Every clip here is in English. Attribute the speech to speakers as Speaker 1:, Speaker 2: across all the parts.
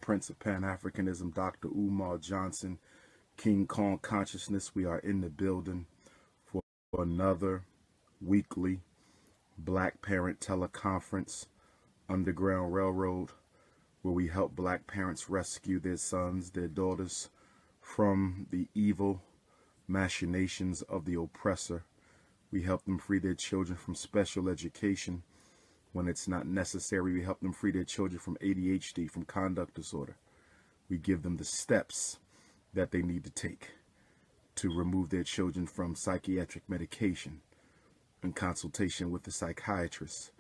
Speaker 1: Prince of Pan-Africanism, Dr. Umar Johnson, King Kong Consciousness. We are in the building for another weekly Black Parent Teleconference, Underground Railroad, where we help Black parents rescue their sons, their daughters from the evil machinations of the oppressor. We help them free their children from special education when it's not necessary. We help them free their children from ADHD, from conduct disorder. We give them the steps that they need to take to remove their children from psychiatric medication in consultation with the psychiatrist.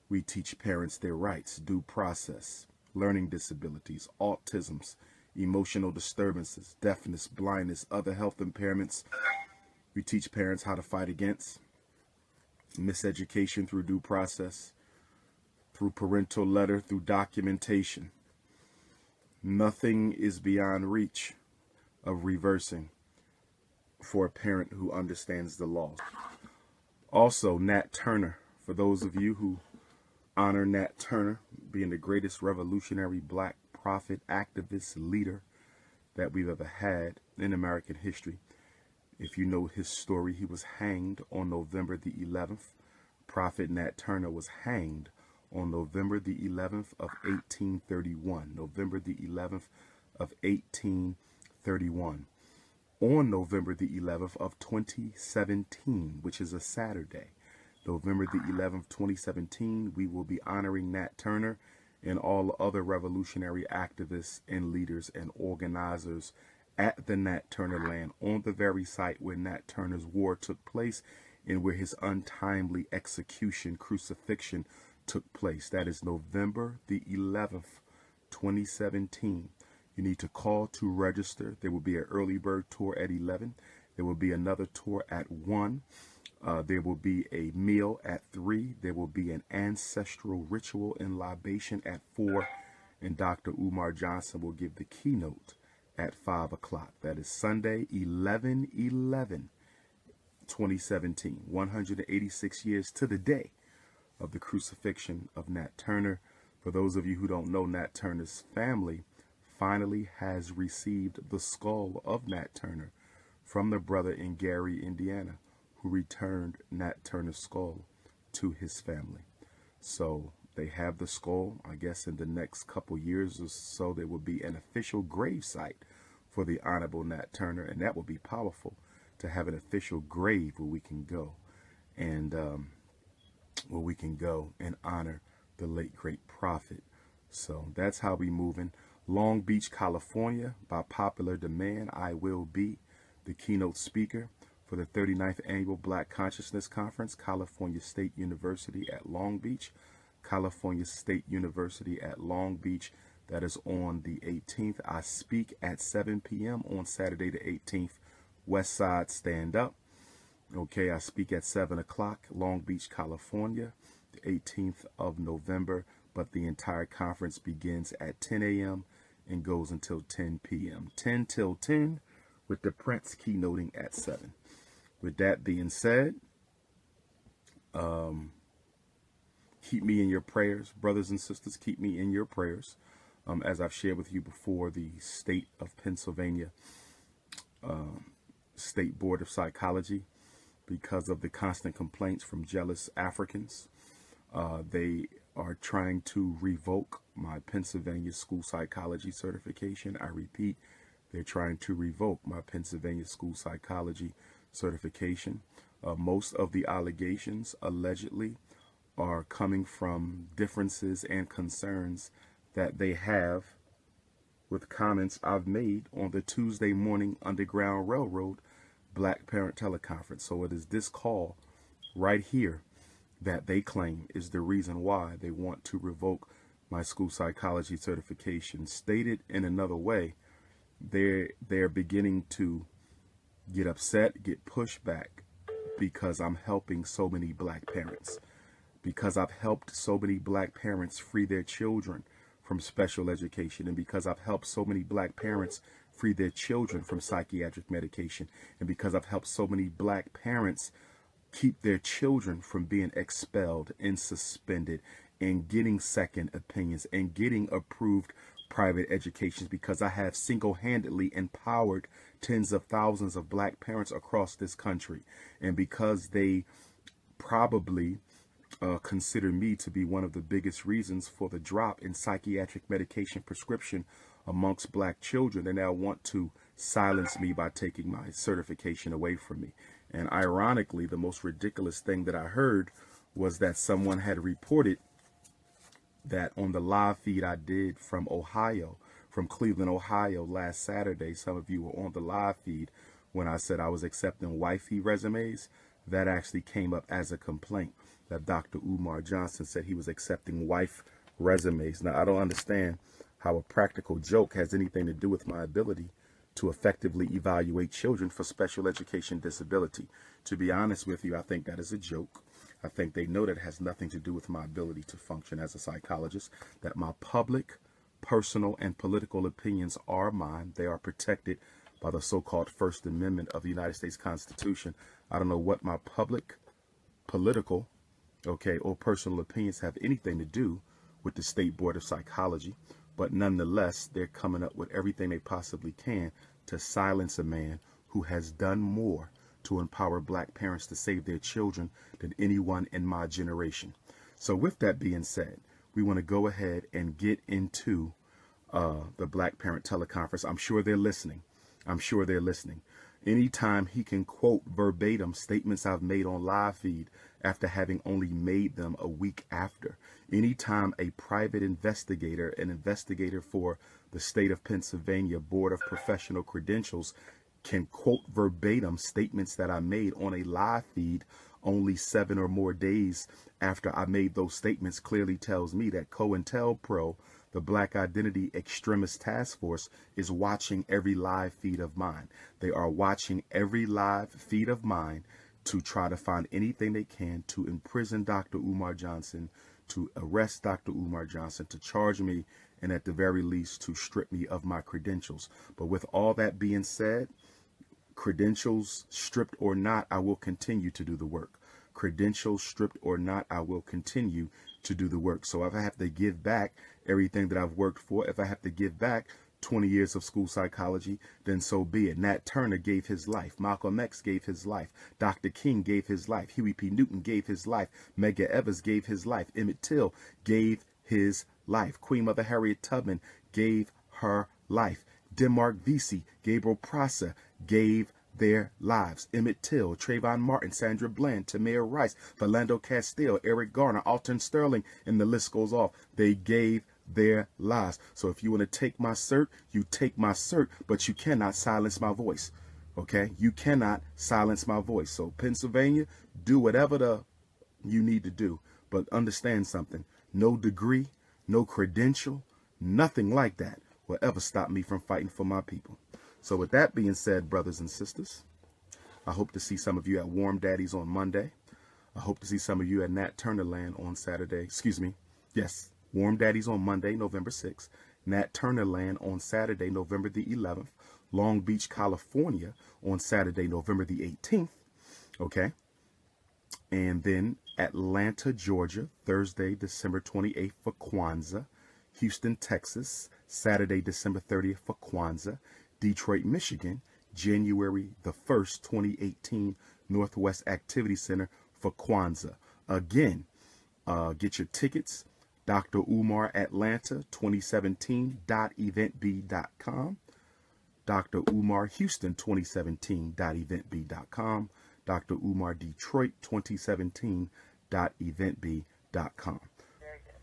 Speaker 1: We teach parents their rights, due process, learning disabilities, autisms, emotional disturbances, deafness, blindness, other health impairments. We teach parents how to fight against miseducation through due process, through parental letter, through documentation. Nothing is beyond reach of reversing for a parent who understands the law. Also, Nat Turner, for those of you who honor Nat Turner being the greatest revolutionary Black prophet, activist, leader that we've ever had in American history. If you know his story, he was hanged on November the 11th. Prophet Nat Turner was hanged on November the 11th of 1831. November the 11th of 1831. On November the 11th of 2017, which is a Saturday, November the 11th, 2017, we will be honoring Nat Turner and all other revolutionary activists and leaders and organizers at the Nat Turner land, on the very site where Nat Turner's war took place and where his untimely execution, crucifixion, took place. That is November the 11th, 2017. You need to call to register. There will be an early bird tour at 11. There will be another tour at 1. There will be a meal at 3. There will be an ancestral ritual and libation at 4. And Dr. Umar Johnson will give the keynote at 5 o'clock. That is Sunday, 11/11/2017. 186 years to the day of the crucifixion of Nat Turner. For those of you who don't know, Nat Turner's family finally has received the skull of Nat Turner from the brother in Gary, Indiana, who returned Nat Turner's skull to his family. So they have the skull. I guess in the next couple years or so, there will be an official grave site for the Honorable Nat Turner, and that will be powerful to have an official grave where we can go and honor the late great prophet. So that's how we moving. Long Beach, California, by popular demand, I will be the keynote speaker for the 39th Annual Black Consciousness Conference, California State University at Long Beach. California State University at Long Beach. That is on the 18th. I speak at 7 p.m. on Saturday the 18th. West Side Stand Up. Okay, I speak at 7 o'clock, Long Beach, California, the 18th of November. But the entire conference begins at 10 a.m. and goes until 10 p.m. 10 till 10, with the Prince keynoting at 7. With that being said, keep me in your prayers, brothers and sisters. Keep me in your prayers. As I've shared with you before, the state of Pennsylvania State Board of Psychology, because of the constant complaints from jealous Africans, they are trying to revoke my Pennsylvania school psychology certification. I repeat, they're trying to revoke my Pennsylvania school psychology certification. Most of the allegations allegedly are coming from differences and concerns that they have with comments I've made on the Tuesday morning Underground Railroad Black Parent Teleconference. So it is this call right here that they claim is the reason why they want to revoke my school psychology certification. Stated in another way, they're beginning to get upset, get pushed back, because I'm helping so many Black parents. Because I've helped so many Black parents free their children from special education, and because I've helped so many Black parents free their children from psychiatric medication, and because I've helped so many Black parents keep their children from being expelled and suspended and getting second opinions and getting approved private educations, because I have single-handedly empowered tens of thousands of black parents across this country. And because they probably consider me to be one of the biggest reasons for the drop in psychiatric medication prescription amongst black children, they now want to silence me by taking my certification away from me. And ironically, the most ridiculous thing that I heard was that someone had reported that on the live feed I did from Ohio, from Cleveland, Ohio, last Saturday. Some of you were on the live feed when I said I was accepting wifey resumes. That actually came up as a complaint, that Dr. Umar Johnson said he was accepting wife resumes. Now, I don't understand how a practical joke has anything to do with my ability to effectively evaluate children for special education disability. To be honest with you, I think that is a joke. I think they know that it has nothing to do with my ability to function as a psychologist, that my public, personal, and political opinions are mine. They are protected by the so-called First Amendment of the United States Constitution. I don't know what my public, political, or personal opinions have anything to do with the State Board of Psychology, but nonetheless, they're coming up with everything they possibly can to silence a man who has done more to empower black parents to save their children than anyone in my generation. So with that being said, we want to go ahead and get into the Black Parent Teleconference. I'm sure they're listening. I'm sure they're listening. Anytime he can quote verbatim statements I've made on live feed after having only made them a week after. Anytime a private investigator, an investigator for the state of Pennsylvania Board of Professional Credentials, can quote verbatim statements that I made on a live feed only 7 or more days after I made those statements, clearly tells me that COINTELPRO, the Black Identity Extremist Task Force, is watching every live feed of mine. They are watching every live feed of mine to try to find anything they can to imprison Dr. Umar Johnson, to arrest Dr. Umar Johnson, to charge me, and at the very least to strip me of my credentials. But with all that being said, credentials stripped or not, I will continue to do the work. Credentials stripped or not, I will continue to do the work. So if I have to give back everything that I've worked for, if I have to give back 20 years of school psychology, then so be it. Nat Turner gave his life. Malcolm X gave his life. Dr. King gave his life. Huey P. Newton gave his life. Medgar Evers gave his life. Emmett Till gave his life. Queen Mother Harriet Tubman gave her life. Denmark Vesey, Gabriel Prosser gave their lives. Emmett Till, Trayvon Martin, Sandra Bland, Tamir Rice, Philando Castile, Eric Garner, Alton Sterling, and the list goes off. They gave their lives. So if you want to take my cert, you take my cert, but you cannot silence my voice. Okay? You cannot silence my voice. So Pennsylvania, do whatever you need to do, but understand something. No degree, no credential, nothing like that will ever stop me from fighting for my people. So with that being said, brothers and sisters, I hope to see some of you at Warm Daddies on Monday. I hope to see some of you at Nat Turner Land on Saturday. Excuse me. Yes, Warm Daddies on Monday, November 6th. Nat Turner Land on Saturday, November the 11th. Long Beach, California on Saturday, November the 18th. Okay. And then Atlanta, Georgia, Thursday, December 28th for Kwanzaa. Houston, Texas, Saturday, December 30th for Kwanzaa. Detroit, Michigan, January the 1st, 2018, Northwest Activity Center for Kwanzaa. Again, get your tickets, Dr. Umar Atlanta 2017.eventb.com, Dr. Umar Houston 2017.eventb.com, Dr. Umar Detroit 2017.eventb.com.
Speaker 2: Very good.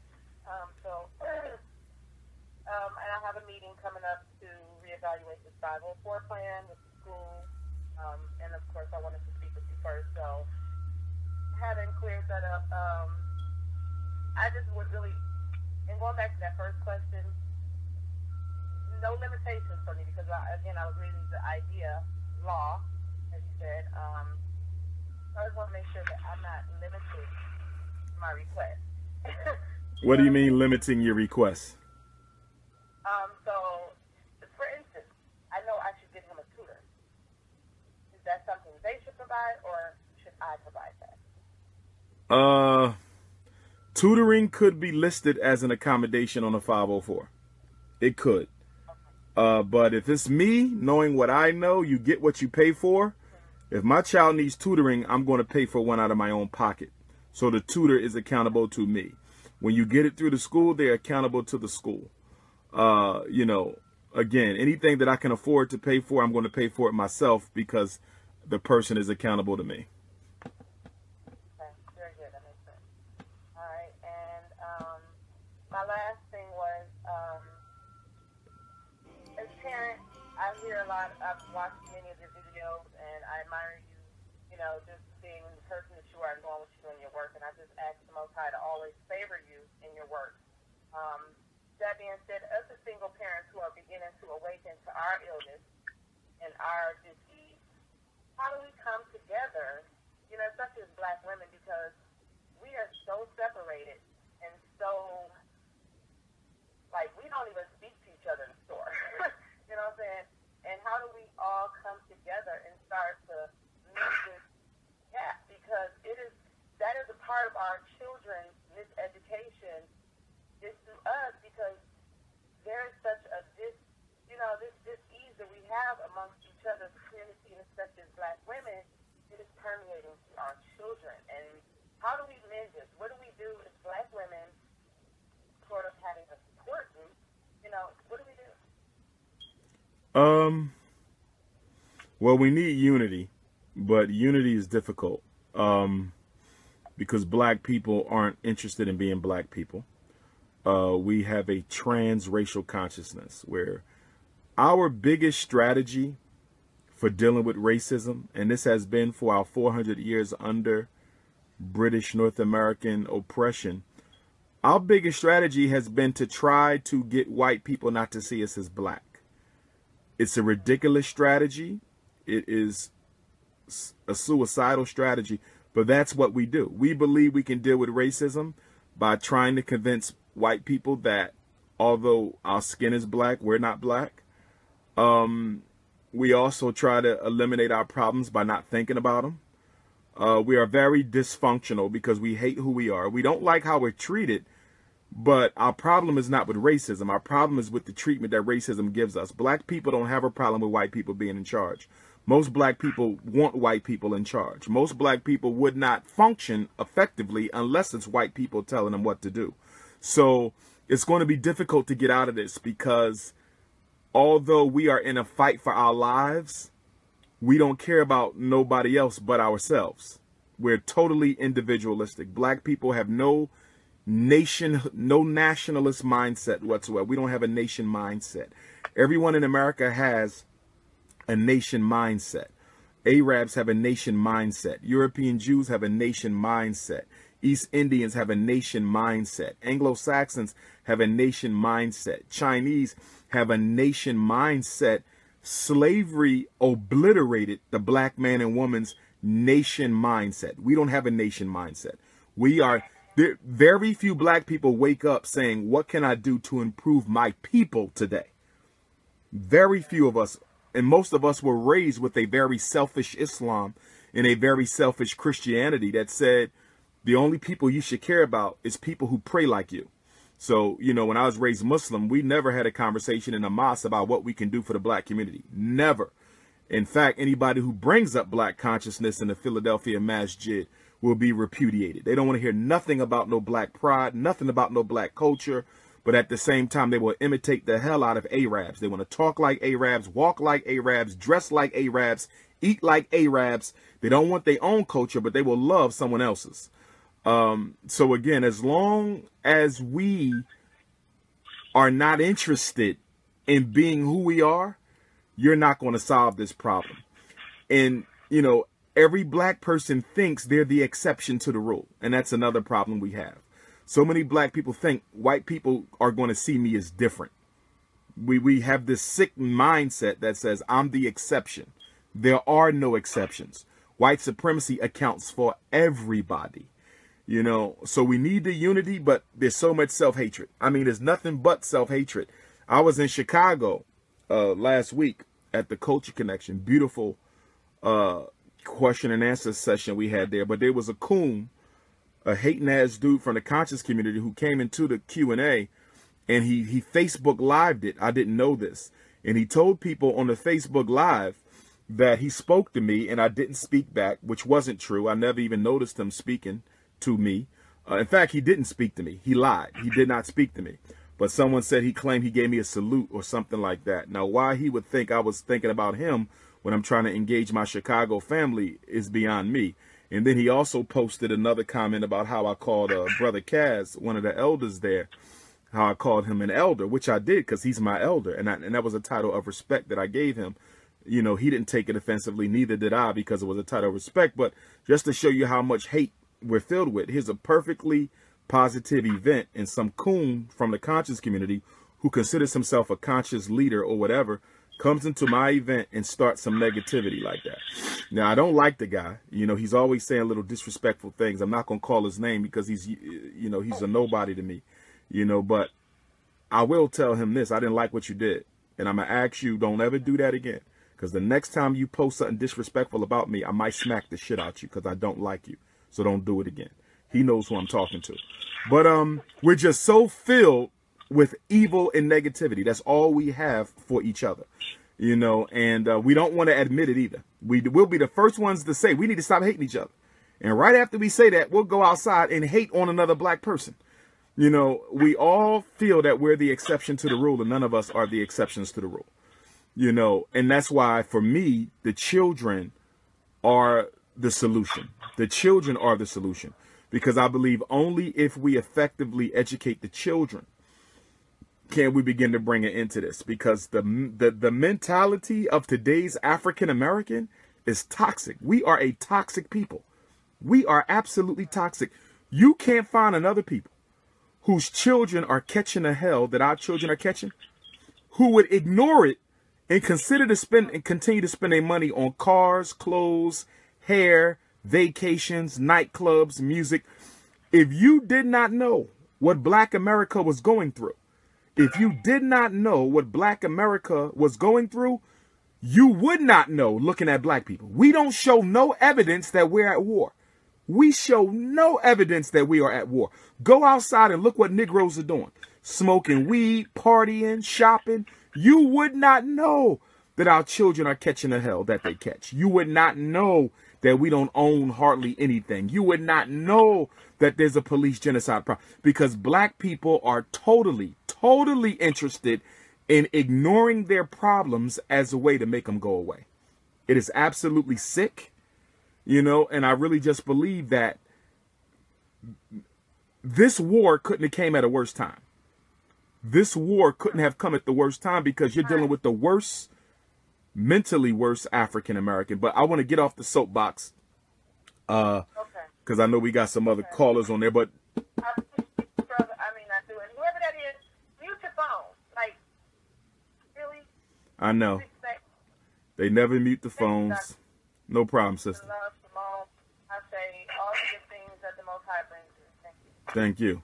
Speaker 2: And I have a meeting coming up to reevaluate the 504 plan with the school. And of course, I wanted to speak with you first. So, having cleared that up, I just would really, and going back to that first question, no limitations for me because, I was reading the idea law, as you said. I just want to make sure that I'm not limiting my request.
Speaker 1: What do you mean limiting your request?
Speaker 2: So, for instance, I know I should get him a tutor. Is that something they should provide, or should I provide that?
Speaker 1: Tutoring could be listed as an accommodation on a 504. It could. But if it's me, knowing what I know, you get what you pay for. If my child needs tutoring, I'm going to pay for one out of my own pocket. So the tutor is accountable to me. When you get it through the school, they're accountable to the school. You know, again, anything that I can afford to pay for, I'm going to pay for it myself because the person is accountable to me.
Speaker 2: Okay, very good. That makes sense. All right, and my last thing was, as a parent, I hear a lot. I've watched many of your videos, and I admire you. You know, just being the person that you are and doing what you do in your work. And I just ask the Most High to always favor you in your work. That being said, us as single parents who are beginning to awaken to our illness and our disease, how do we come together, you know, especially as Black women, because we are so separated and so, like, we don't even speak to each other in the store. You know what I'm saying? And how do we all come together and start to make this gap? Because that is a part of our children's miseducation is through us, because there is such a this ease that we have amongst each other's community, and especially as Black women, it is permeating to our children. And how do we mend this? What do we do as Black women, sort of having a support group? You know, what do we do?
Speaker 1: Well, we need unity, but unity is difficult because Black people aren't interested in being Black people. We have a transracial consciousness where our biggest strategy for dealing with racism, and this has been for our 400 years under British North American oppression, our biggest strategy has been to try to get white people not to see us as Black. It's a ridiculous strategy. It is a suicidal strategy, but that's what we do. We believe we can deal with racism by trying to convince white people that although our skin is Black, we're not Black. We also try to eliminate our problems by not thinking about them. We are very dysfunctional because we hate who we are. We don't like how we're treated, but our problem is not with racism. Our problem is with the treatment that racism gives us. Black people don't have a problem with white people being in charge. Most Black people want white people in charge. Most Black people would not function effectively unless it's white people telling them what to do. So it's going to be difficult to get out of this because although we are in a fight for our lives, we don't care about nobody else but ourselves. We're totally individualistic. Black people have no nationalist mindset whatsoever. We don't have a nation mindset. Everyone in America has a nation mindset. Arabs have a nation mindset. European Jews have a nation mindset. East Indians have a nation mindset. Anglo-Saxons have a nation mindset. Chinese have a nation mindset. Slavery obliterated the Black man and woman's nation mindset. We don't have a nation mindset. Very few Black people wake up saying, what can I do to improve my people today? Very few of us, and most of us were raised with a very selfish Islam and a very selfish Christianity that said the only people you should care about is people who pray like you. So, you know, when I was raised Muslim, we never had a conversation in a mosque about what we can do for the Black community. Never. In fact, anybody who brings up Black consciousness in the Philadelphia Masjid will be repudiated. They don't want to hear nothing about no Black pride, nothing about no Black culture. But at the same time, they will imitate the hell out of Arabs. They want to talk like Arabs, walk like Arabs, dress like Arabs, eat like Arabs. They don't want their own culture, but they will love someone else's. So again, as long as we are not interested in being who we are, you're not going to solve this problem. And, you know, every Black person thinks they're the exception to the rule. And that's another problem we have. So many Black people think white people are going to see me as different. We have this sick mindset that says I'm the exception. There are no exceptions. White supremacy accounts for everybody. You know, so we need the unity, but there's so much self-hatred. I mean, there's nothing but self-hatred. I was in Chicago last week at the Culture Connection. Beautiful question and answer session we had there. But there was a coon, a hating ass dude from the conscious community who came into the Q&A and he Facebook lived it. I didn't know this. And he told people on the Facebook Live that he spoke to me and I didn't speak back, which wasn't true. I never even noticed him speaking to me. In fact, he didn't speak to me. He lied. He did not speak to me. But someone said he claimed he gave me a salute or something like that. Now, why he would think I was thinking about him when I'm trying to engage my Chicago family is beyond me. And then he also posted another comment about how I called Brother Kaz, one of the elders there, how I called him an elder, which I did because he's my elder. And that was a title of respect that I gave him. You know, he didn't take it offensively, neither did I, because it was a title of respect. But just to show you how much hate we're filled with, here's a perfectly positive event, and some coon from the conscious community who considers himself a conscious leader or whatever comes into my event and starts some negativity like that. Now, I don't like the guy. You know, he's always saying little disrespectful things. I'm not going to call his name because he's, you know, he's a nobody to me, you know, but I will tell him this. I didn't like what you did. And I'm going to ask you, don't ever do that again. Because the next time you post something disrespectful about me, I might smack the shit out you because I don't like you. So don't do it again. He knows who I'm talking to. But we're just so filled with evil and negativity. That's all we have for each other, you know, and we don't want to admit it either. We'll be the first ones to say we need to stop hating each other. And right after we say that, we'll go outside and hate on another black person. You know, we all feel that we're the exception to the rule, and none of us are the exceptions to the rule, you know, and that's why for me, the children are the solution. The children are the solution, because I believe only if we effectively educate the children can we begin to bring it into this, because the mentality of today's African American is toxic. We are a toxic people. We are absolutely toxic. You can't find another people whose children are catching the hell that our children are catching, who would ignore it and consider to spend and continue to spend their money on cars, clothes, hair, vacations, nightclubs, music. If you did not know what Black America was going through, if you did not know what Black America was going through, you would not know looking at black people. We don't show no evidence that we're at war. We show no evidence that we are at war. Go outside and look what Negroes are doing. Smoking weed, partying, shopping. You would not know that our children are catching the hell that they catch. You would not know that we don't own hardly anything. You would not know that there's a police genocide problem, because black people are totally interested in ignoring their problems as a way to make them go away. It is absolutely sick, you know, and I really just believe that this war couldn't have came at a worse time. This war couldn't have come at the worst time, because you're dealing with the worst, mentally worse African American. But I want to get off the soapbox, because I know we got some other callers on there. But
Speaker 2: I do, and whoever that is, mute your phone. Like, really?
Speaker 1: I know they never mute the phones. No problem, sister.
Speaker 2: Love, Simone. I say all the good things that the Most High brings you. Thank you.
Speaker 1: Thank you.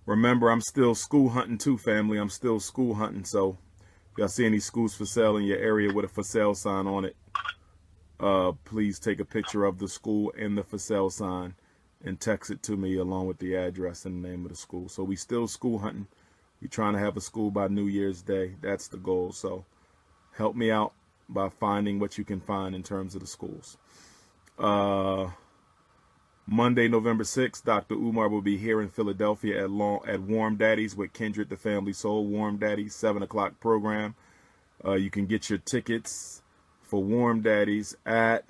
Speaker 1: Remember, I'm still school hunting too, family. I'm still school hunting. So if y'all see any schools for sale in your area with a for sale sign on it, please take a picture of the school and the for sale sign and text it to me along with the address and the name of the school. So we still school hunting. We're trying to have a school by New Year's Day. That's the goal. So help me out by finding what you can find in terms of the schools. Monday, November 6th, Dr. Umar will be here in Philadelphia at Warm Daddies with Kindred the Family Soul. Warm Daddies, 7 o'clock program. You can get your tickets for Warm Daddies at,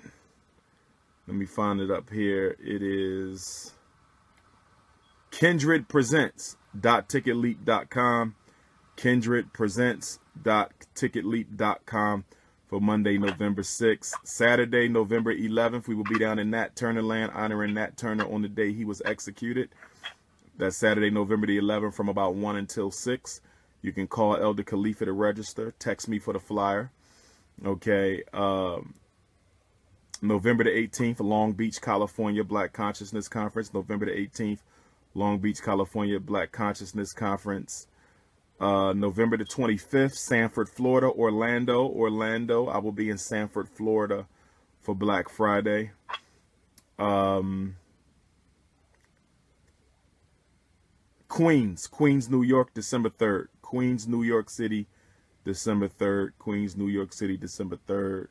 Speaker 1: let me find it up here. It is kindredpresents.ticketleap.com. kindredpresents.ticketleap.com for Monday, November 6th. Saturday, November 11th, we will be down in Nat Turner land honoring Nat Turner on the day he was executed. That's Saturday, November the 11th from about 1 until 6. You can call Elder Khalifa to register. Text me for the flyer. Okay. November the 18th, Long Beach, California, Black Consciousness Conference. November the 18th, Long Beach, California, Black Consciousness Conference. November the 25th, Sanford, Florida, Orlando. I will be in Sanford, Florida for Black Friday. Queens, New York, December 3rd. Queens, New York City, December 3rd. Queens, New York City, December 3rd.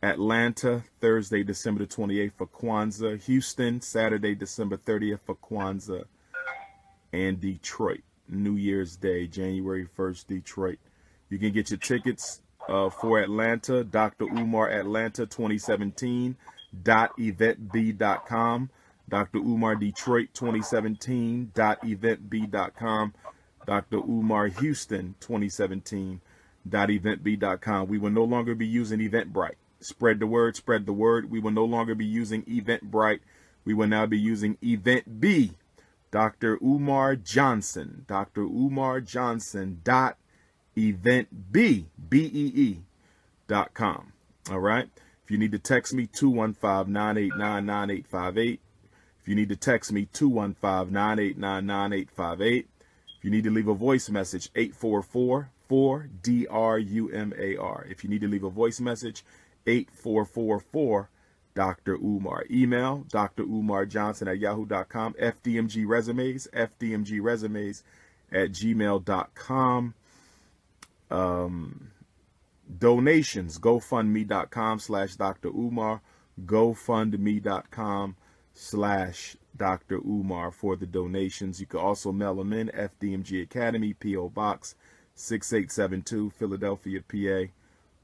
Speaker 1: Atlanta, Thursday, December the 28th for Kwanzaa. Houston, Saturday, December 30th for Kwanzaa. And Detroit, New Year's Day, January 1st, Detroit. You can get your tickets for Atlanta, Dr. Umar Atlanta 2017.eventb.com. Dr. Umar Detroit 2017.eventb.com. Dr. Umar Houston 2017.eventb.com. We will no longer be using Eventbrite. Spread the word, spread the word. We will no longer be using Eventbrite. We will now be using EventB. Dr. Umar Johnson. Dr. Umar Johnson .eventb.com. All right. If you need to text me, 215-989-9858. If you need to text me, 215-989-9858. If you need to leave a voice message, 844-4DRUMAR. If you need to leave a voice message, 8444 Dr. Umar. Email drumarjohnson@yahoo.com. FDMG resumes, FDMGresumes@gmail.com. Donations, GoFundMe.com/Dr. Umar. GoFundMe.com/Dr. Umar for the donations. You can also mail them in. FDMG Academy, P.O. Box 6872, Philadelphia, PA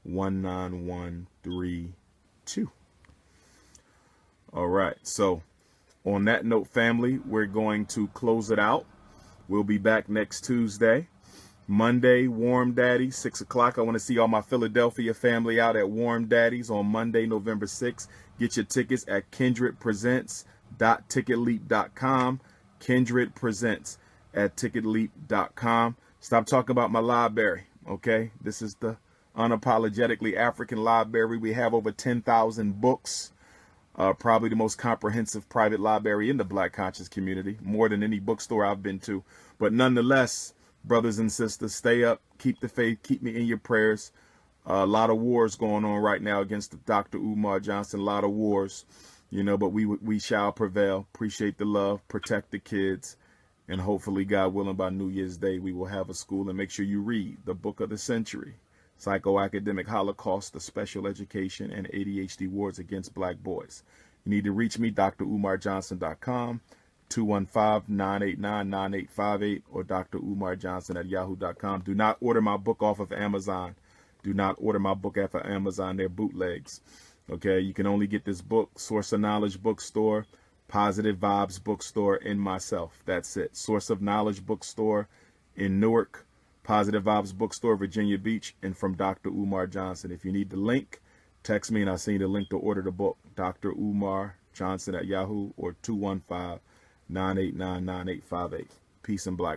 Speaker 1: 19132. All right. So on that note, family, we're going to close it out. We'll be back next Tuesday. Monday, Warm Daddy, 6 o'clock. I want to see all my Philadelphia family out at Warm Daddy's on Monday, November 6th. Get your tickets at kindredpresents.ticketleap.com. kindredpresents@ticketleap.com. Stop talking about my library, okay? This is the unapologetically African library. We have over 10,000 books. Probably the most comprehensive private library in the Black conscious community, more than any bookstore I've been to. But nonetheless, brothers and sisters, stay up, keep the faith, keep me in your prayers. A lot of wars going on right now against Dr. Umar Johnson, a lot of wars, you know, but we shall prevail. Appreciate the love, protect the kids, and hopefully, God willing, by New Year's Day, we will have a school. And make sure you read the book of the century, Psychoacademic Holocaust, the Special Education and ADHD Wars Against Black Boys. You need to reach me, drumarjohnson.com, 215-989-9858, or drumarjohnson@yahoo.com. Do not order my book off of Amazon. Do not order my book off of Amazon. They're bootlegs. Okay, you can only get this book, Source of Knowledge Bookstore, Positive Vibes Bookstore, and myself. That's it. Source of Knowledge Bookstore in Newark, Positive Vibes Bookstore, Virginia Beach, and from Dr. Umar Johnson. If you need the link, text me and I'll send you the link to order the book. Dr. Umar Johnson at Yahoo, or 215-989-9858. Peace and black.